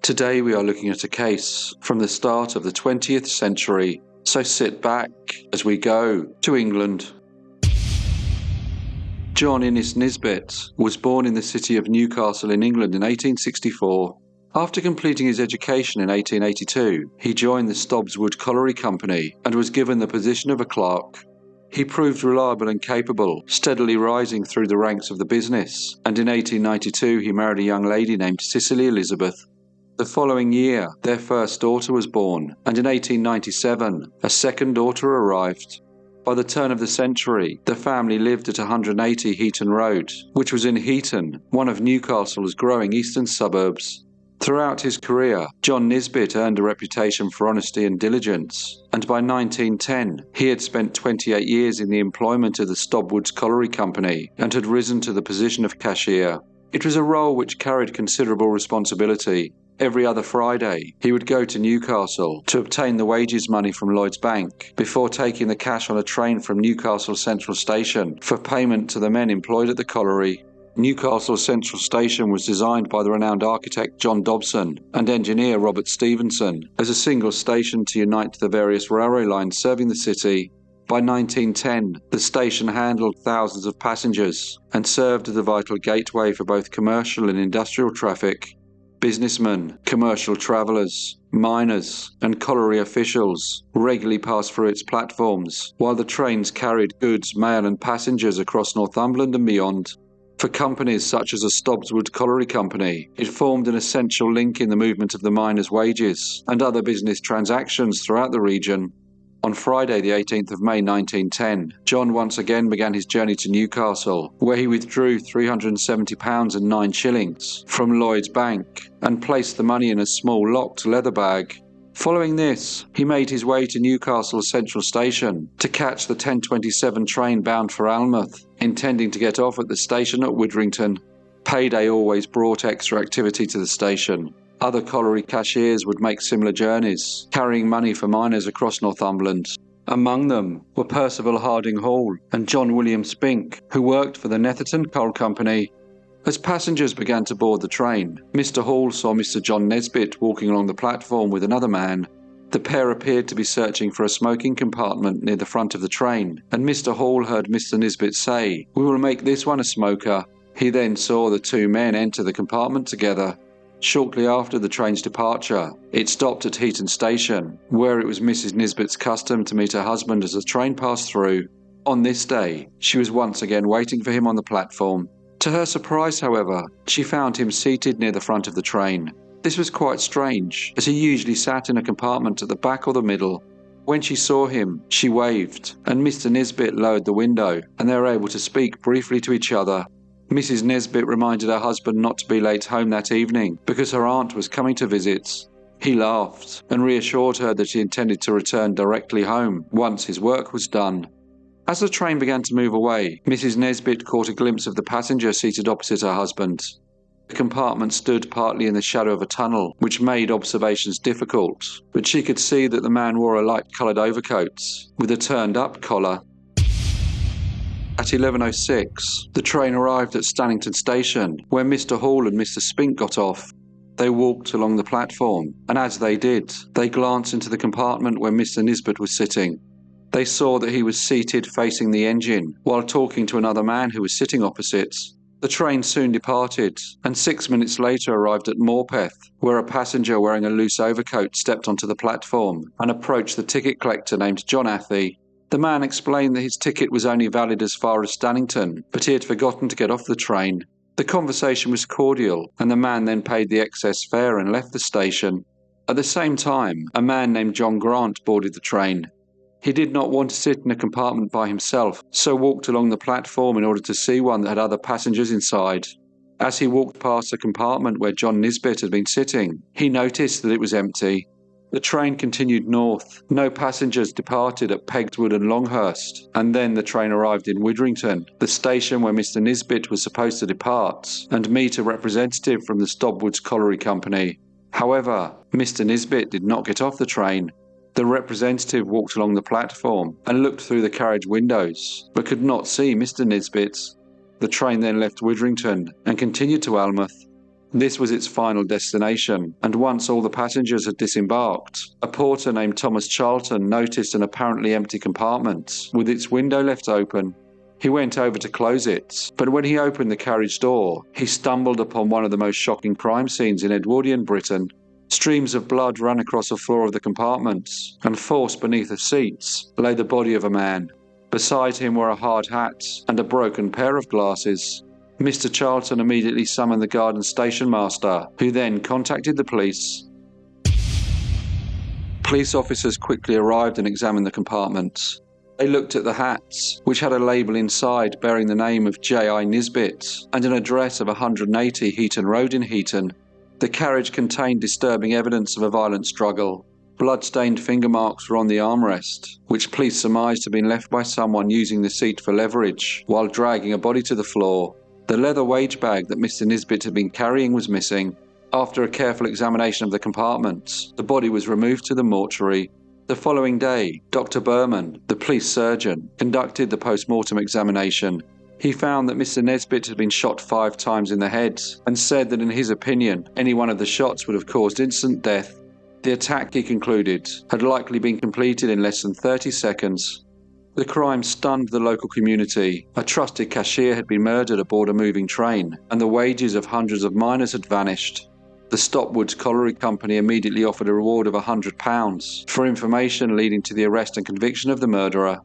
Today we are looking at a case from the start of the 20th century, so sit back as we go to England. John Nisbet was born in the city of Newcastle in England in 1864. After completing his education in 1882, he joined the Stobbs-Wood Colliery Company and was given the position of a clerk. He proved reliable and capable, steadily rising through the ranks of the business, and in 1892 he married a young lady named Cicely Elizabeth. The following year, their first daughter was born, and in 1897, a second daughter arrived. By the turn of the century, the family lived at 180 Heaton Road, which was in Heaton, one of Newcastle's growing eastern suburbs. Throughout his career, John Nisbet earned a reputation for honesty and diligence, and by 1910, he had spent 28 years in the employment of the Stobbs-Wood Colliery Company and had risen to the position of cashier. It was a role which carried considerable responsibility. Every other Friday, he would go to Newcastle to obtain the wages money from Lloyd's Bank before taking the cash on a train from Newcastle Central Station for payment to the men employed at the colliery. Newcastle Central Station was designed by the renowned architect John Dobson and engineer Robert Stevenson as a single station to unite the various railway lines serving the city. By 1910, the station handled thousands of passengers and served as a vital gateway for both commercial and industrial traffic. Businessmen, commercial travellers, miners, and colliery officials regularly passed through its platforms, while the trains carried goods, mail and passengers across Northumberland and beyond. For companies such as the Stobbs-Wood Colliery Company, it formed an essential link in the movement of the miners' wages and other business transactions throughout the region. On Friday, the 18th of May 1910, John once again began his journey to Newcastle, where he withdrew £370 and 9 shillings from Lloyd's Bank and placed the money in a small locked leather bag. Following this, he made his way to Newcastle Central Station to catch the 10:27 train bound for Alnmouth, intending to get off at the station at Widdrington. Payday always brought extra activity to the station. Other colliery cashiers would make similar journeys, carrying money for miners across Northumberland. Among them were Percival Harding Hall and John William Spink, who worked for the Netherton Coal Company. As passengers began to board the train, Mr. Hall saw Mr. John Nisbet walking along the platform with another man. The pair appeared to be searching for a smoking compartment near the front of the train, and Mr. Hall heard Mr. Nisbet say, "We will make this one a smoker." He then saw the two men enter the compartment together. Shortly after the train's departure, it stopped at Heaton Station, where it was Mrs. Nisbet's custom to meet her husband as the train passed through. On this day, she was once again waiting for him on the platform. To her surprise, however, she found him seated near the front of the train. This was quite strange, as he usually sat in a compartment at the back or the middle. When she saw him, she waved, and Mr. Nisbet lowered the window, and they were able to speak briefly to each other. Mrs. Nisbet reminded her husband not to be late home that evening because her aunt was coming to visit. He laughed and reassured her that he intended to return directly home once his work was done. As the train began to move away, Mrs. Nisbet caught a glimpse of the passenger seated opposite her husband. The compartment stood partly in the shadow of a tunnel, which made observations difficult, but she could see that the man wore a light-coloured overcoat with a turned-up collar. At 11:06, the train arrived at Stannington Station, where Mr. Hall and Mr. Spink got off. They walked along the platform, and as they did, they glanced into the compartment where Mr. Nisbet was sitting. They saw that he was seated facing the engine, while talking to another man who was sitting opposite. The train soon departed, and 6 minutes later arrived at Morpeth, where a passenger wearing a loose overcoat stepped onto the platform and approached the ticket collector named John Athy. The man explained that his ticket was only valid as far as Stannington, but he had forgotten to get off the train. The conversation was cordial, and the man then paid the excess fare and left the station. At the same time, a man named John Grant boarded the train. He did not want to sit in a compartment by himself, so walked along the platform in order to see one that had other passengers inside. As he walked past the compartment where John Nisbet had been sitting, he noticed that it was empty. The train continued north. No passengers departed at Pegswood and Longhurst, and then the train arrived in Widdrington, the station where Mr. Nisbet was supposed to depart and meet a representative from the Stobbs-Wood Colliery Company. However, Mr. Nisbet did not get off the train. The representative walked along the platform and looked through the carriage windows, but could not see Mr. Nisbet. The train then left Widdrington and continued to Alnmouth. This was its final destination, and once all the passengers had disembarked, a porter named Thomas Charlton noticed an apparently empty compartment with its window left open. He went over to close it, but when he opened the carriage door, he stumbled upon one of the most shocking crime scenes in Edwardian Britain. Streams of blood ran across the floor of the compartment, and forced beneath the seats lay the body of a man. Beside him were a hard hat and a broken pair of glasses. Mr. Charlton immediately summoned the guard and station master, who then contacted the police. Police officers quickly arrived and examined the compartment. They looked at the hats, which had a label inside bearing the name of J.I. Nisbet and an address of 180 Heaton Road in Heaton. The carriage contained disturbing evidence of a violent struggle. Blood-stained finger marks were on the armrest, which police surmised had been left by someone using the seat for leverage while dragging a body to the floor. The leather wage bag that Mr. Nisbet had been carrying was missing. After a careful examination of the compartment, the body was removed to the mortuary. The following day, Dr. Berman, the police surgeon, conducted the post-mortem examination. He found that Mr. Nisbet had been shot 5 times in the head and said that in his opinion, any one of the shots would have caused instant death. The attack, he concluded, had likely been completed in less than 30 seconds. The crime stunned the local community. A trusted cashier had been murdered aboard a moving train, and the wages of hundreds of miners had vanished. The Stopwood Colliery Company immediately offered a reward of £100 for information leading to the arrest and conviction of the murderer.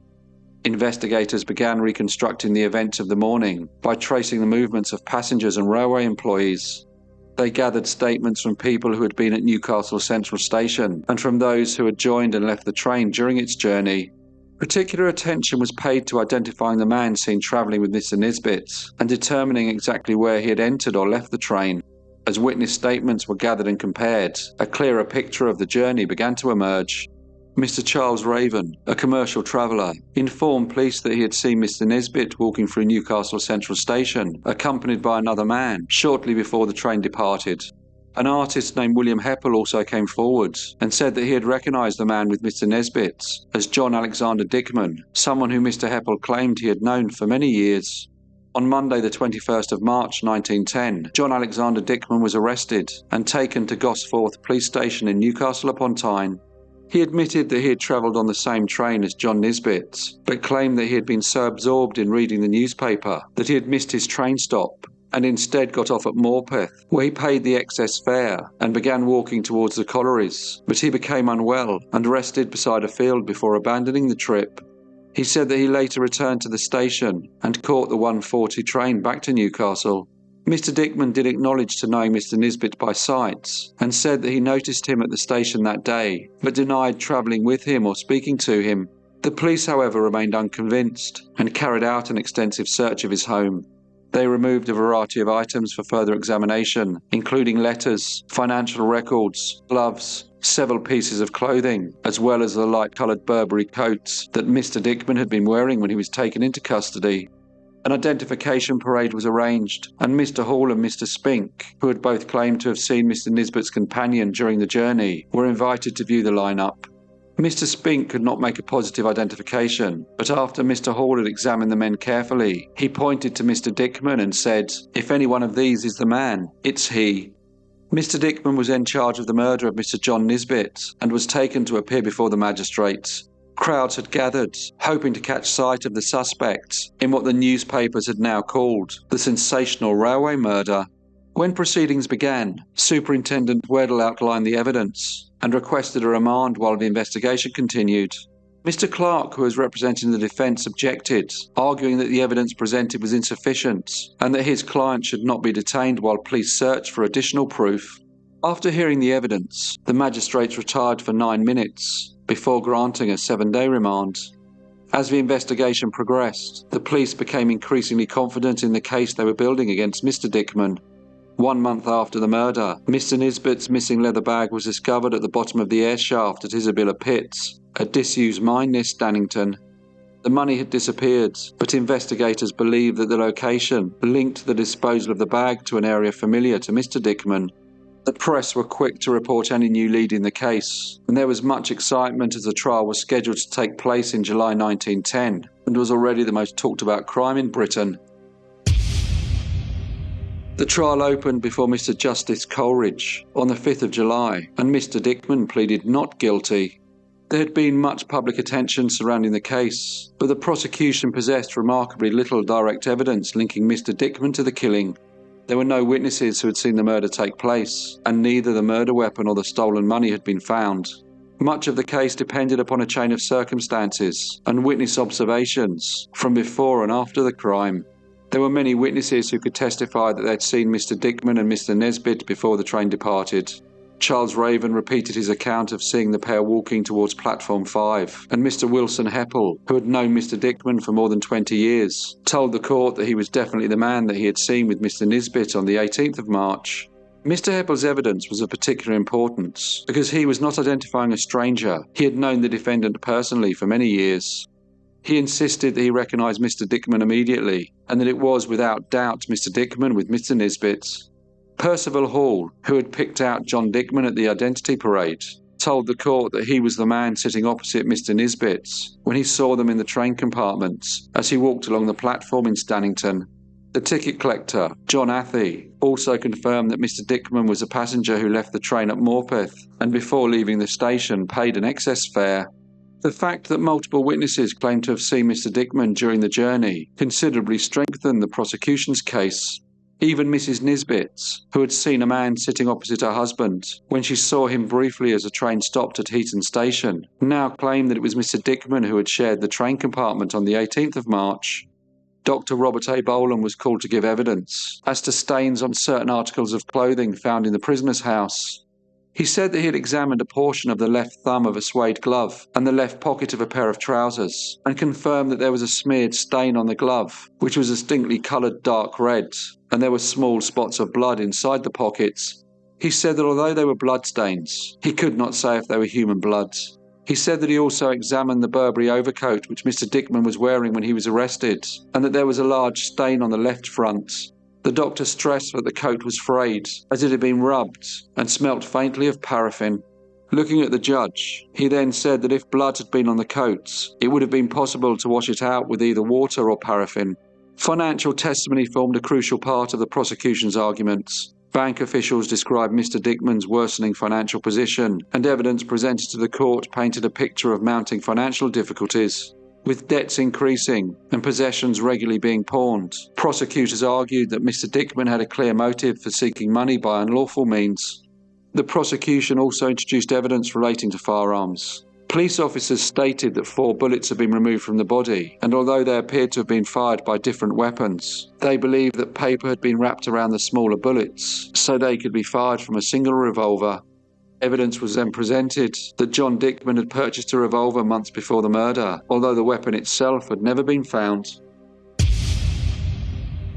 Investigators began reconstructing the events of the morning by tracing the movements of passengers and railway employees. They gathered statements from people who had been at Newcastle Central Station and from those who had joined and left the train during its journey. Particular attention was paid to identifying the man seen travelling with Mr. Nisbet and determining exactly where he had entered or left the train. As witness statements were gathered and compared, a clearer picture of the journey began to emerge. Mr. Charles Raven, a commercial traveller, informed police that he had seen Mr. Nisbet walking through Newcastle Central Station, accompanied by another man, shortly before the train departed. An artist named William Heppel also came forward and said that he had recognised the man with Mr. Nisbet as John Alexander Dickman, someone who Mr. Heppel claimed he had known for many years. On Monday the 21st of March 1910, John Alexander Dickman was arrested and taken to Gosforth Police Station in Newcastle upon Tyne. He admitted that he had travelled on the same train as John Nisbet, but claimed that he had been so absorbed in reading the newspaper that he had missed his train stop and instead got off at Morpeth, where he paid the excess fare and began walking towards the collieries, but he became unwell and rested beside a field before abandoning the trip. He said that he later returned to the station and caught the 1:40 train back to Newcastle. Mr. Dickman did acknowledge to knowing Mr. Nisbet by sight and said that he noticed him at the station that day, but denied travelling with him or speaking to him. The police, however, remained unconvinced and carried out an extensive search of his home. They removed a variety of items for further examination, including letters, financial records, gloves, several pieces of clothing, as well as the light-coloured Burberry coats that Mr. Dickman had been wearing when he was taken into custody. An identification parade was arranged, and Mr. Hall and Mr. Spink, who had both claimed to have seen Mr. Nisbet's companion during the journey, were invited to view the lineup. Mr. Spink could not make a positive identification, but after Mr. Hall had examined the men carefully, he pointed to Mr. Dickman and said, "If any one of these is the man, it's he." Mr. Dickman was in charge of the murder of Mr. John Nisbet and was taken to appear before the magistrates. Crowds had gathered, hoping to catch sight of the suspect in what the newspapers had now called the sensational railway murder. When proceedings began, Superintendent Weddell outlined the evidence and requested a remand while the investigation continued. Mr. Clark, who was representing the defence, objected, arguing that the evidence presented was insufficient and that his client should not be detained while police searched for additional proof. After hearing the evidence, the magistrates retired for 9 minutes before granting a 7-day remand. As the investigation progressed, the police became increasingly confident in the case they were building against Mr. Dickman. 1 month after the murder, Mr. Nisbet's missing leather bag was discovered at the bottom of the air shaft at Isabella Pits, a disused mine near Stannington. The money had disappeared, but investigators believed that the location linked the disposal of the bag to an area familiar to Mr. Dickman. The press were quick to report any new lead in the case, and there was much excitement as the trial was scheduled to take place in July 1910 and was already the most talked about crime in Britain. The trial opened before Mr. Justice Coleridge on the 5th of July, and Mr. Dickman pleaded not guilty. There had been much public attention surrounding the case, but the prosecution possessed remarkably little direct evidence linking Mr. Dickman to the killing. There were no witnesses who had seen the murder take place, and neither the murder weapon or the stolen money had been found. Much of the case depended upon a chain of circumstances and witness observations from before and after the crime. There were many witnesses who could testify that they had seen Mr. Dickman and Mr. Nisbet before the train departed. Charles Raven repeated his account of seeing the pair walking towards Platform 5, and Mr. Wilson Heppel, who had known Mr. Dickman for more than 20 years, told the court that he was definitely the man that he had seen with Mr. Nisbet on the 18th of March. Mr. Heppel's evidence was of particular importance because he was not identifying a stranger. He had known the defendant personally for many years. He insisted that he recognised Mr. Dickman immediately, and that it was without doubt Mr. Dickman with Mr. Nisbet. Percival Hall, who had picked out John Dickman at the identity parade, told the court that he was the man sitting opposite Mr. Nisbet when he saw them in the train compartment as he walked along the platform in Stannington. The ticket collector, John Athey, also confirmed that Mr. Dickman was a passenger who left the train at Morpeth and before leaving the station paid an excess fare. The fact that multiple witnesses claimed to have seen Mr. Dickman during the journey considerably strengthened the prosecution's case. Even Mrs. Nisbet, who had seen a man sitting opposite her husband when she saw him briefly as a train stopped at Heaton Station, now claimed that it was Mr. Dickman who had shared the train compartment on the 18th of March. Dr. Robert A. Boland was called to give evidence as to stains on certain articles of clothing found in the prisoner's house. He said that he had examined a portion of the left thumb of a suede glove and the left pocket of a pair of trousers, and confirmed that there was a smeared stain on the glove, which was distinctly coloured dark red, and there were small spots of blood inside the pockets. He said that although they were bloodstains, he could not say if they were human blood. He said that he also examined the Burberry overcoat which Mr. Dickman was wearing when he was arrested, and that there was a large stain on the left front. The doctor stressed that the coat was frayed, as it had been rubbed, and smelt faintly of paraffin. Looking at the judge, he then said that if blood had been on the coats, it would have been possible to wash it out with either water or paraffin. Financial testimony formed a crucial part of the prosecution's arguments. Bank officials described Mr. Dickman's worsening financial position, and evidence presented to the court painted a picture of mounting financial difficulties. With debts increasing and possessions regularly being pawned, prosecutors argued that Mr. Dickman had a clear motive for seeking money by unlawful means. The prosecution also introduced evidence relating to firearms. Police officers stated that 4 bullets had been removed from the body, and although they appeared to have been fired by different weapons, they believed that paper had been wrapped around the smaller bullets so they could be fired from a single revolver. Evidence was then presented that John Dickman had purchased a revolver months before the murder, although the weapon itself had never been found.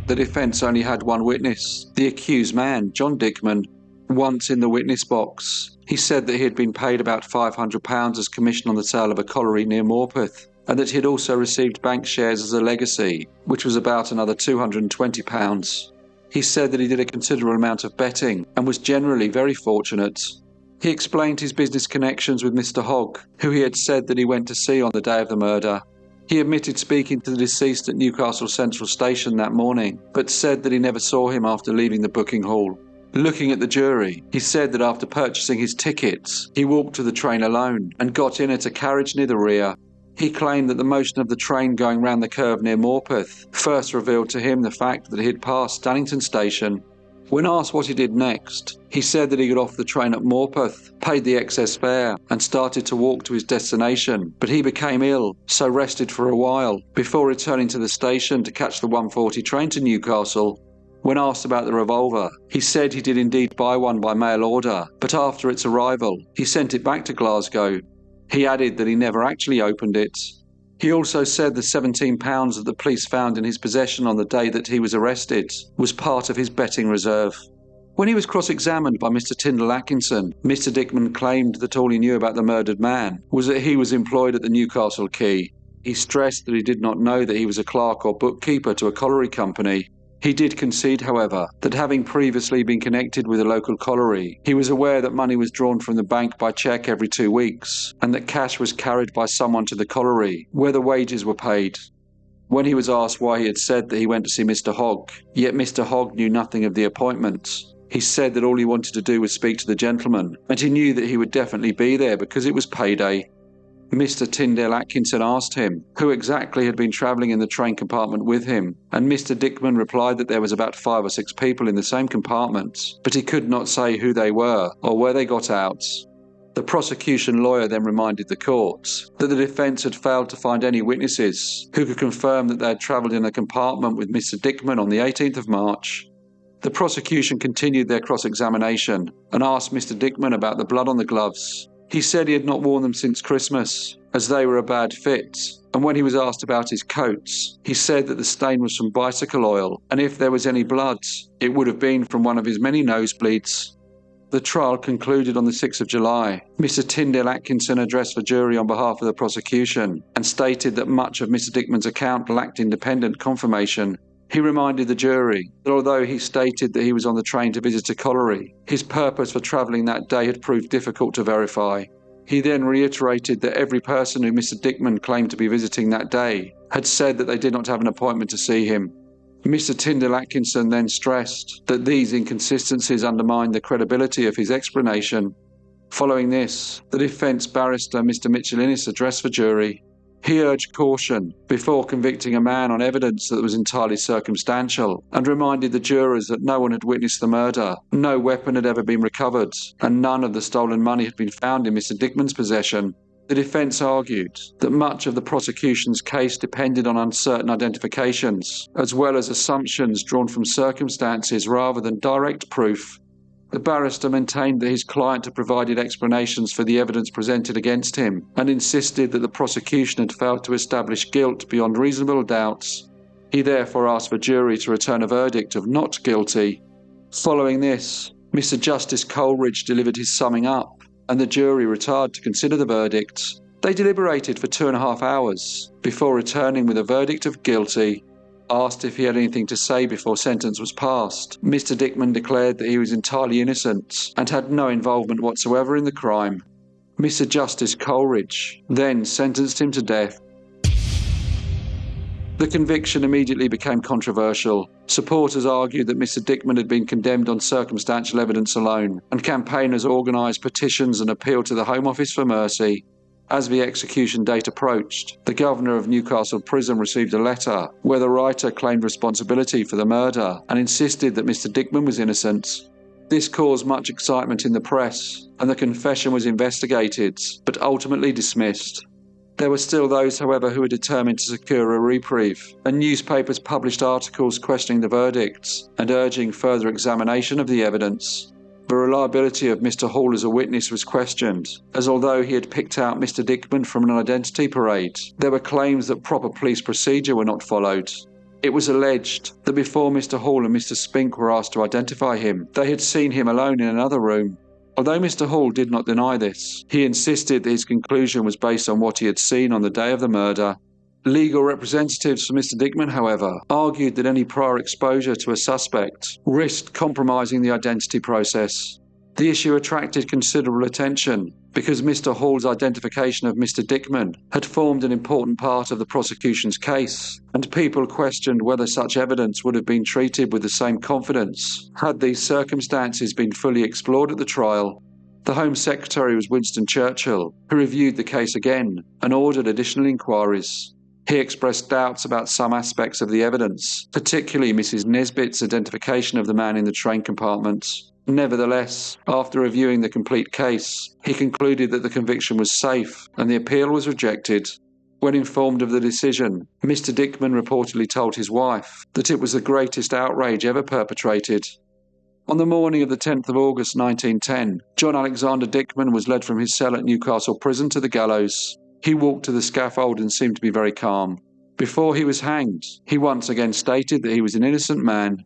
The defence only had one witness, the accused man, John Dickman. Once in the witness box, he said that he had been paid about £500 as commission on the sale of a colliery near Morpeth, and that he had also received bank shares as a legacy, which was about another £220. He said that he did a considerable amount of betting and was generally very fortunate. He explained his business connections with Mr. Hogg, who he had said that he went to see on the day of the murder. He admitted speaking to the deceased at Newcastle Central Station that morning, but said that he never saw him after leaving the booking hall. Looking at the jury, he said that after purchasing his tickets, he walked to the train alone and got in at a carriage near the rear. He claimed that the motion of the train going round the curve near Morpeth first revealed to him the fact that he had passed Stannington Station. When asked what he did next, he said that he got off the train at Morpeth, paid the excess fare, and started to walk to his destination, but he became ill, so rested for a while, before returning to the station to catch the 1:40 train to Newcastle. When asked about the revolver, he said he did indeed buy one by mail order, but after its arrival, he sent it back to Glasgow. He added that he never actually opened it. He also said the £17 that the police found in his possession on the day that he was arrested was part of his betting reserve. When he was cross-examined by Mr. Tyndall Atkinson, Mr. Dickman claimed that all he knew about the murdered man was that he was employed at the Newcastle Quay. He stressed that he did not know that he was a clerk or bookkeeper to a colliery company. He did concede, however, that having previously been connected with a local colliery, he was aware that money was drawn from the bank by cheque every 2 weeks, and that cash was carried by someone to the colliery, where the wages were paid. When he was asked why he had said that he went to see Mr. Hogg, yet Mr. Hogg knew nothing of the appointment, he said that all he wanted to do was speak to the gentleman, and he knew that he would definitely be there because it was payday. Mr. Tyndale Atkinson asked him who exactly had been travelling in the train compartment with him, and Mr. Dickman replied that there was about 5 or 6 people in the same compartment, but he could not say who they were or where they got out. The prosecution lawyer then reminded the court that the defence had failed to find any witnesses who could confirm that they had travelled in a compartment with Mr. Dickman on the 18th of March. The prosecution continued their cross-examination and asked Mr. Dickman about the blood on the gloves. He said he had not worn them since Christmas, as they were a bad fit, and when he was asked about his coats, he said that the stain was from bicycle oil, and if there was any blood, it would have been from one of his many nosebleeds. The trial concluded on the 6th of July. Mr. Tyndale Atkinson addressed the jury on behalf of the prosecution and stated that much of Mr. Dickman's account lacked independent confirmation. He reminded the jury that although he stated that he was on the train to visit a colliery, his purpose for travelling that day had proved difficult to verify. He then reiterated that every person who Mr. Dickman claimed to be visiting that day had said that they did not have an appointment to see him. Mr. Tyndale Atkinson then stressed that these inconsistencies undermined the credibility of his explanation. Following this, the defence barrister Mr. Mitchell Innes addressed the jury. He urged caution before convicting a man on evidence that was entirely circumstantial and reminded the jurors that no one had witnessed the murder, no weapon had ever been recovered, and none of the stolen money had been found in Mr. Dickman's possession. The defence argued that much of the prosecution's case depended on uncertain identifications, as well as assumptions drawn from circumstances rather than direct proof. The barrister maintained that his client had provided explanations for the evidence presented against him and insisted that the prosecution had failed to establish guilt beyond reasonable doubts. He therefore asked the jury to return a verdict of not guilty. Following this, Mr. Justice Coleridge delivered his summing up, and the jury retired to consider the verdict. They deliberated for 2.5 hours before returning with a verdict of guilty. Asked if he had anything to say before sentence was passed, Mr. Dickman declared that he was entirely innocent and had no involvement whatsoever in the crime. Mr. Justice Coleridge then sentenced him to death. The conviction immediately became controversial. Supporters argued that Mr. Dickman had been condemned on circumstantial evidence alone, and campaigners organised petitions and appealed to the Home Office for mercy. As the execution date approached, the governor of Newcastle Prison received a letter where the writer claimed responsibility for the murder and insisted that Mr. Dickman was innocent. This caused much excitement in the press, and the confession was investigated, but ultimately dismissed. There were still those, however, who were determined to secure a reprieve, and newspapers published articles questioning the verdicts and urging further examination of the evidence. The reliability of Mr. Hall as a witness was questioned, as although he had picked out Mr. Dickman from an identity parade, there were claims that proper police procedure were not followed. It was alleged that before Mr. Hall and Mr. Spink were asked to identify him, they had seen him alone in another room. Although Mr. Hall did not deny this, he insisted that his conclusion was based on what he had seen on the day of the murder. Legal representatives for Mr. Dickman, however, argued that any prior exposure to a suspect risked compromising the identity process. The issue attracted considerable attention because Mr. Hall's identification of Mr. Dickman had formed an important part of the prosecution's case, and people questioned whether such evidence would have been treated with the same confidence had these circumstances been fully explored at the trial. The Home Secretary was Winston Churchill, who reviewed the case again and ordered additional inquiries. He expressed doubts about some aspects of the evidence, particularly Mrs. Nisbet's identification of the man in the train compartment. Nevertheless, after reviewing the complete case, he concluded that the conviction was safe and the appeal was rejected. When informed of the decision, Mr. Dickman reportedly told his wife that it was the greatest outrage ever perpetrated. On the morning of the 10th of August 1910, John Alexander Dickman was led from his cell at Newcastle Prison to the gallows. He walked to the scaffold and seemed to be very calm. Before he was hanged, he once again stated that he was an innocent man.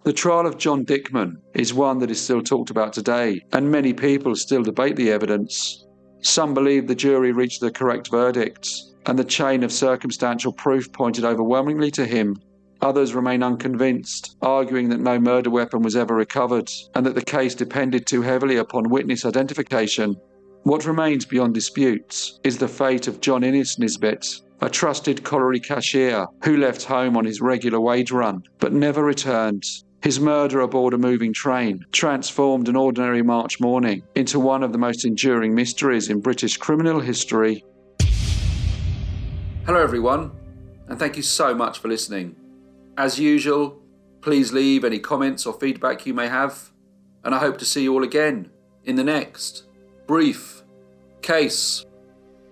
The trial of John Dickman is one that is still talked about today, and many people still debate the evidence. Some believe the jury reached the correct verdict, and the chain of circumstantial proof pointed overwhelmingly to him. Others remain unconvinced, arguing that no murder weapon was ever recovered, and that the case depended too heavily upon witness identification. What remains beyond dispute is the fate of John Nisbet, a trusted colliery cashier who left home on his regular wage run but never returned. His murder aboard a moving train transformed an ordinary March morning into one of the most enduring mysteries in British criminal history. Hello everyone, and thank you so much for listening. As usual, please leave any comments or feedback you may have, and I hope to see you all again in the next Brief Case.